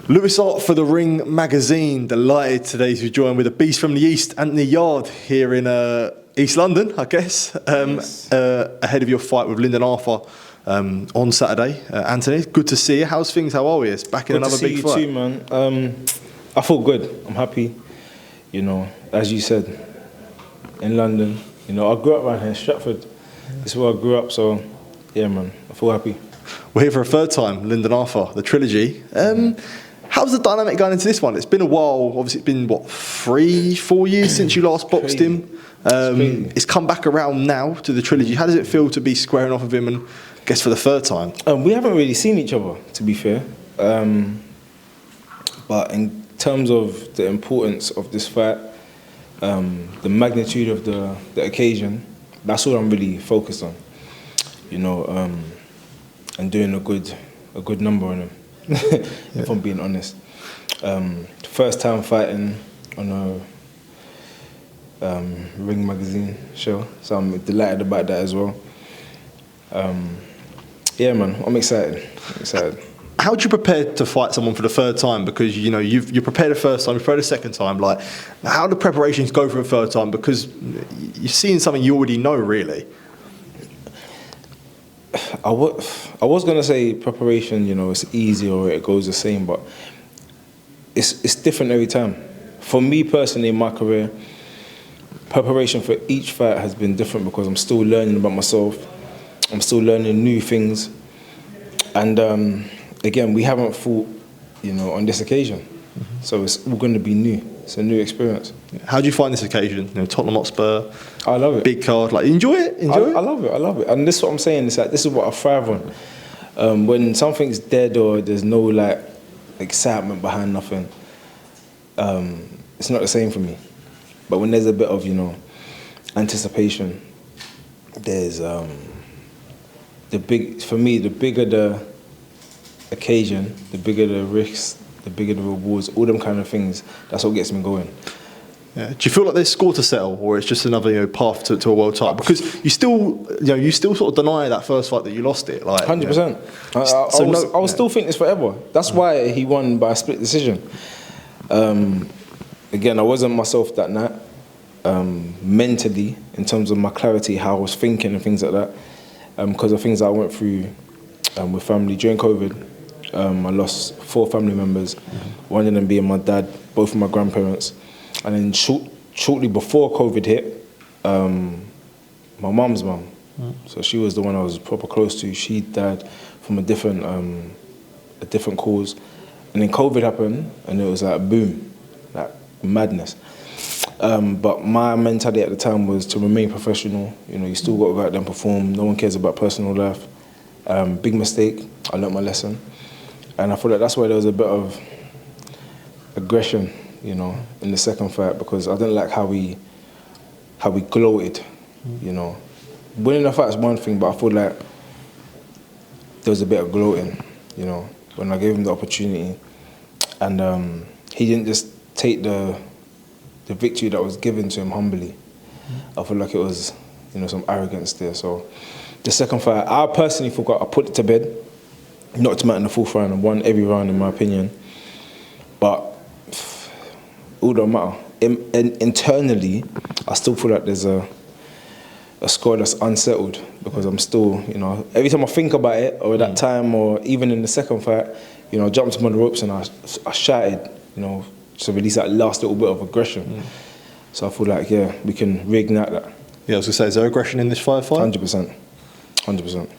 Lewis Hart for The Ring magazine. Delighted today to join with a beast from the East, Anthony Yarde, here in East London, I guess, Yes. ahead of your fight with Lyndon Arthur on Saturday. Anthony, good to see you. How's things? How are we? It's back in another big fight. Good to see you too, man. I feel good. I'm happy. You know, as you said, in London. You know, I grew up around here in Stratford. This is where I grew up, so yeah, man, I feel happy. We're here for a third time, Lyndon Arthur, the Trilogy. How's the dynamic going into this one? It's been a while. Obviously, it's been, what, 3-4 years since you last boxed him? It's come back around now to the Trilogy. How does it feel to be squaring off with him and, I guess, for the third time? We haven't really seen each other, to be fair. But in terms of the importance of this fight, the magnitude of the occasion, that's all I'm really focused on. You know, and doing a good number on him, if I'm being honest. First time fighting on a Ring magazine show, so I'm delighted about that as well. Yeah, man, I'm excited. How do you prepare to fight someone for the third time? Because, you know, you prepared the first time, you prepared the second time. Like, how do preparations go for a third time? Because you're seeing something you already know, really. I was going to say preparation, you know, it's easy or it goes the same, but it's different every time. For me personally, in my career, preparation for each fight has been different because I'm still learning about myself. I'm still learning new things. And again, we haven't fought, you know, on this occasion. So it's all going to be new. It's a new experience. How do you find this occasion? You know, Tottenham Hotspur. I love it. Big card. Like, enjoy it? I love it. And this is what I'm saying. It's like, this is what I thrive on. When something's dead or there's no, like, excitement behind nothing, it's not the same for me. But when there's a bit of, you know, anticipation, there's the bigger the occasion, the bigger the risks, the bigger the rewards, all them kind of things, that's what gets me going. Yeah. Do you feel like there's score to settle, or it's just another, you know, path to a world title? Because you still sort of deny that first fight that you lost it. Like 100%. You know. I will still think this forever. That's why he won by a split decision. Again, I wasn't myself that night, mentally, in terms of my clarity, how I was thinking and things like that, because of things I went through with family during COVID. I lost 4 family members, one of them being my dad, both of my grandparents. And then shortly before COVID hit, my mum's mum, so she was the one I was proper close to, she died from a different cause. And then COVID happened, and it was like boom, like madness. But my mentality at the time was to remain professional. You know, you still got to go out there and perform. No one cares about personal life. Big mistake. I learnt my lesson. And I feel like that's why there was a bit of aggression, you know, in the second fight, because I didn't like how we gloated, you know. Winning the fight is one thing, but I feel like there was a bit of gloating, you know, when I gave him the opportunity. And he didn't just take the victory that was given to him humbly. I feel like it was, you know, some arrogance there. So the second fight, I personally forgot, I put it to bed. Knocked him out in the fourth round and won every round, in my opinion. But all don't matter. Internally, I still feel like there's a score that's unsettled, because I'm still, you know, every time I think about it, or that time, or even in the second fight, you know, I jumped him on the ropes and I shouted, you know, to release that last little bit of aggression. So I feel like, yeah, we can reignite that. Yeah, I was going to say, is there aggression in this fight? 100%. 100%.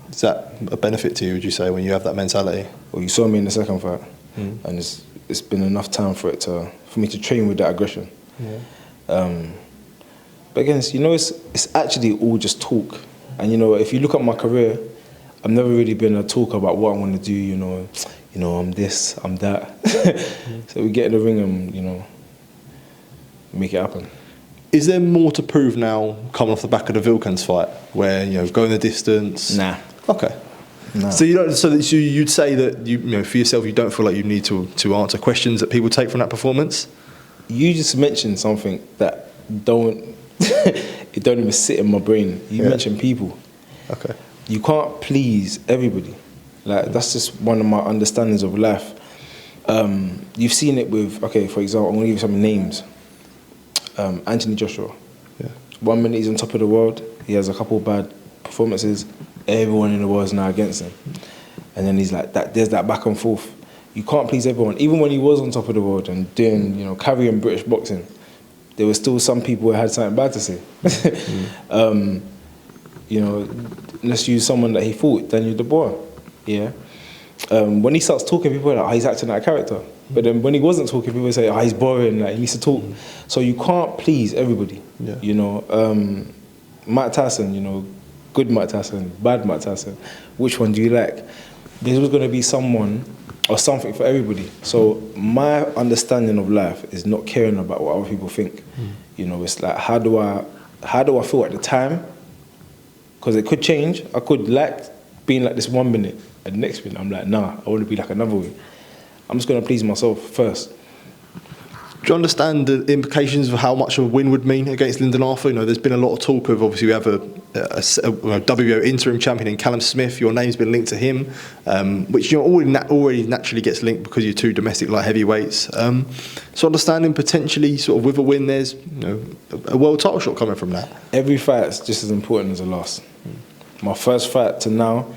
Is that a benefit to you, would you say, when you have that mentality? Well, you saw me in the second fight, and it's been enough time for me to train with that aggression. But again, you know, it's actually all just talk. And you know, if you look at my career, I've never really been a talker about what I want to do. You know, I'm this, I'm that. So we get in the ring and, you know, make it happen. Is there more to prove now, coming off the back of the Vilkens fight, where, you know, going the distance? Nah. Okay. No. So you don't. So you'd say that you know, for yourself, you don't feel like you need to answer questions that people take from that performance. You just mentioned something that it don't even sit in my brain. You mentioned people. Okay. You can't please everybody. Like, that's just one of my understandings of life. You've seen it with, okay, for example, I'm going to give you some names. Anthony Joshua. Yeah. 1 minute he's on top of the world, he has a couple bad performances, everyone in the world is now against him. And then he's like, there's that back and forth. You can't please everyone. Even when he was on top of the world and doing, carrying British boxing, there were still some people who had something bad to say. Let's use someone that he fought, Daniel Dubois. Yeah. When he starts talking, people are like, he's acting like a character. But then when he wasn't talking, people say, he's boring, like he needs to talk. So you can't please everybody. Yeah. Mike Tyson, good Mike Tyson, bad Mike Tyson. Which one do you like? There's always going to be someone or something for everybody. So my understanding of life is not caring about what other people think. It's like, how do I feel at the time? Because it could change. I could like being like this 1 minute, and the next minute I'm like, nah, I want to be like another way. I'm just going to please myself first. Do you understand the implications of how much a win would mean against Lyndon Arthur? There's been a lot of talk of, obviously, we have a WBO interim champion in Callum Smith. Your name's been linked to him, which already naturally gets linked because you're two domestic light heavyweights. So understanding potentially sort of with a win, there's a world title shot coming from that. Every fight's just as important as the last. My first fight to now,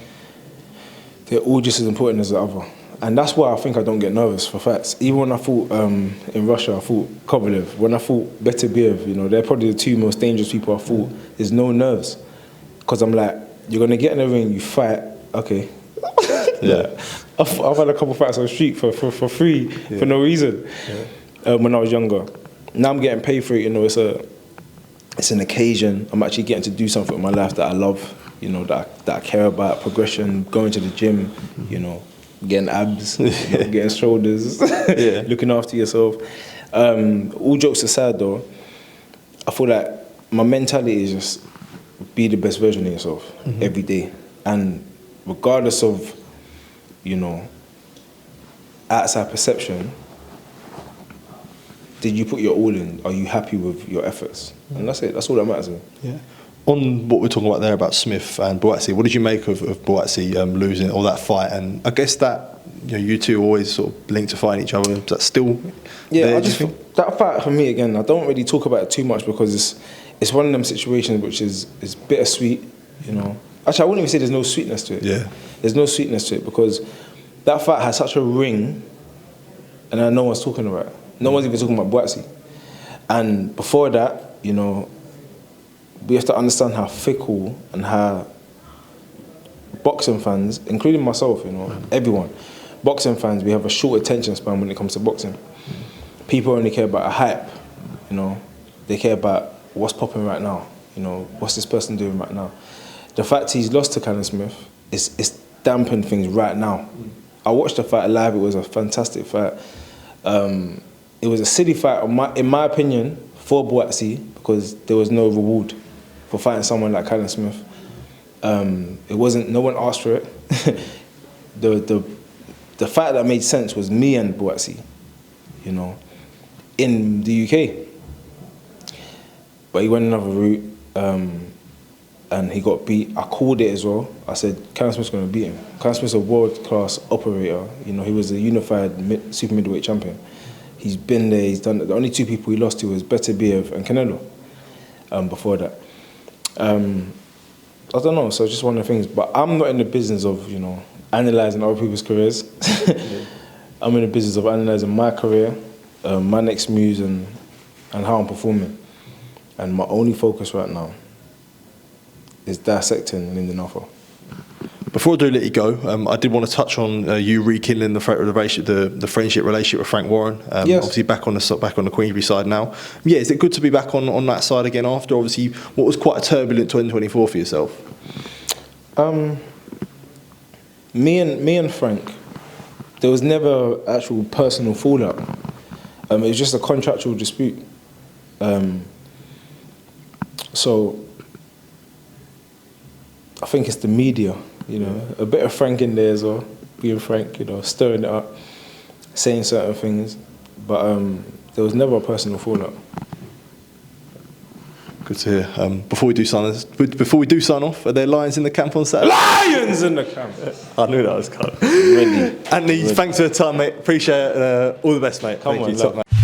they're all just as important as the other. And that's why I think I don't get nervous for fights. Even when I fought in Russia, I fought Kovalev. When I fought Beterbiev, they're probably the two most dangerous people I fought. There's no nerves. Because I'm like, you're going to get in the ring, you fight, okay. Yeah. I've had a couple fights on the street for free, for no reason, when I was younger. Now I'm getting paid for it, it's an occasion. I'm actually getting to do something with my life that I love, that I care about, progression, going to the gym, getting abs, getting shoulders, looking after yourself. All jokes aside though, I feel like my mentality is just be the best version of yourself every day. And regardless of, outside perception, did you put your all in? Are you happy with your efforts? And that's it, that's all that matters. Yeah. On what we're talking about there about Smith and Buatsi, what did you make of Buatsi losing all that fight? And I guess that you two always sort of linked to fighting each other. Is that still there, I just think that fight for me again, I don't really talk about it too much because it's one of them situations which is bittersweet, Actually, I wouldn't even say there's no sweetness to it. Yeah. There's no sweetness to it because that fight has such a ring, and no one's talking about it. No one's even talking about Buatsi. And before that, we have to understand how fickle and how boxing fans, including myself, everyone, boxing fans, we have a short attention span when it comes to boxing. People only care about a hype, they care about what's popping right now, what's this person doing right now. The fact he's lost to Callum Smith is dampened things right now. I watched the fight live, it was a fantastic fight. It was a silly fight, in my opinion, for Buatsi because there was no reward for fighting someone like Callum Smith. It wasn't, no one asked for it. The fight that made sense was me and Buatsi, in the UK. But he went another route, and he got beat. I called it as well. I said, Callum Smith's going to beat him. Callum Smith's a world-class operator. He was a unified super middleweight champion. He's been there, he's done it. The only two people he lost to was Beterbiev and Canelo before that. I don't know, so it's just one of the things. But I'm not in the business of, analysing other people's careers. I'm in the business of analysing my career, my next moves and how I'm performing. And my only focus right now is dissecting Lyndon Arthur. Before I do let you go, I did want to touch on you rekindling the friendship relationship with Frank Warren. Yes. Obviously back on the Queensbury side now. Yeah, is it good to be back on that side again after obviously what was quite a turbulent 2024 for yourself? Me and Frank, there was never actual personal fallout. It was just a contractual dispute. So I think it's the media, a bit of Frank in there as well, being Frank, stirring it up, saying certain things, but there was never a personal fallout. Good to hear. Before we do sign off, are there lions in the camp on Saturday? Lions in the camp. I knew that was coming. Ready. Anthony, thanks for your time, mate. Appreciate it. All the best, mate. Come Thank on, you. love. Top man.